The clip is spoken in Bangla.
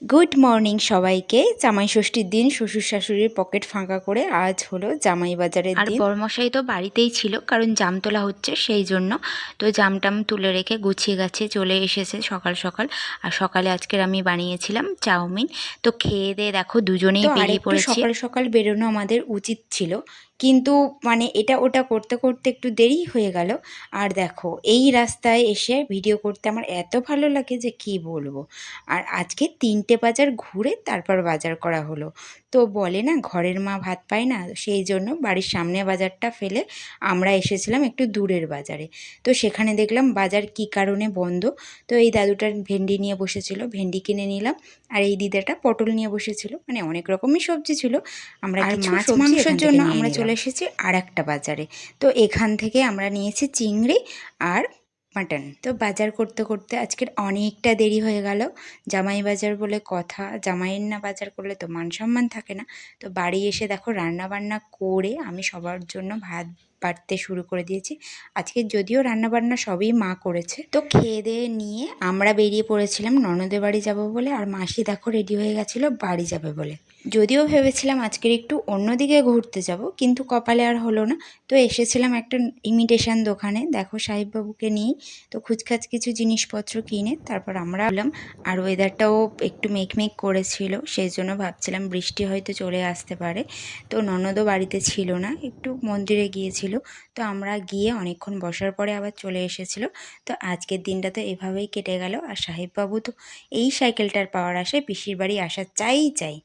গুড মর্নিং সবাইকে। জামাই ষষ্ঠীর দিন শ্বশুর শাশুড়ির পকেট ফাঁকা করে আজ হলো জামাই বাজারের আর দিন। বড়মশাই তো বাড়িতেই ছিল, কারণ জাম তোলা হচ্ছে সেই জন্য। তো জামটাম তুলে রেখে গুছিয়ে গাছিয়ে চলে এসেছে সকাল সকাল। আর সকালে আজকের আমি বানিয়েছিলাম চাউমিন। তো খেয়ে দিয়ে দেখো দুজনেই তো বেরিয়ে আরেকটু পড়েছি। সকাল সকাল বেরোনো আমাদের উচিত ছিল, কিন্তু মানে এটা ওটা করতে করতে একটু দেরি হয়ে গেল। আর দেখো এই রাস্তায় এসে ভিডিও করতে আমার এত ভালো লাগে যে কি বলবো। আর আজকে 3টে বাজার ঘুরে তারপর বাজার করা হলো। তো বলে না ঘরের মা ভাত পায় না, সেই জন্য বাড়ির সামনে বাজারটা ফেলে আমরা এসেছিলাম একটু দূরের বাজারে। তো সেখানে দেখলাম বাজার কি কারণে বন্ধ। তো এই দাদুটার ভেন্ডি নিয়ে বসেছিল, ভেন্ডি কিনে নিলাম। আর এই দিদাটা পটল নিয়ে বসেছিল, মানে অনেক রকমই সবজি ছিল। আমরা আর কিছু মাছ সবজি মাংসের এখান থেকে জন্য নিয়ে আমরা নিলাম। চলে চলে এসেছি আর একটা বাজারে। তো এখান থেকে আমরা নিয়েছি চিংড়ি আর মাটন। তো বাজার করতে করতে আজকের অনেকটা দেরি হয়ে গেল। জামাই বাজার বলে কথা, জামাইয়ের না বাজার করলে তো মান সম্মান থাকে না। তো বাড়ি এসে দেখো রান্না বান্না করে আমি সবার জন্য ভাত বাড়তে শুরু করে দিয়েছি। আজকে যদিও রান্না বান্না সবই মা করেছে। তো খেয়ে দিয়ে নিয়ে আমরা বেরিয়ে পড়েছিলাম ননদের বাড়ি যাব বলে, আর মাসি দেখো রেডি হয়ে গেছিলো বাড়ি যাবে বলে। যদিও ভেবেছিলাম আজকের একটু অন্যদিকে ঘুরতে যাব, কিন্তু কপালে আর হলো না। তো এসেছিলাম একটা ইমিটেশন দোকানে, দেখো সাহেববাবুকে নিয়ে। তো খুচখাচ কিছু জিনিসপত্র কিনে তারপর আমরা এলাম। আর ওয়েদারটাও একটু মেঘমেঘ করেছিল, সেই জন্য ভাবছিলাম বৃষ্টি হয়তো চলে আসতে পারে। তো ননদও বাড়িতে ছিল না, একটু মন্দিরে গিয়েছিল। তো আমরা গিয়ে অনেকক্ষণ বসার পরে আবার চলে এসেছিল। তো আজকের দিনটা তো এভাবেই কেটে গেল। আর সাহেববাবু তো এই সাইকেলটার পাওয়ার আশায় পিসির বাড়ি আসা চাই চাই।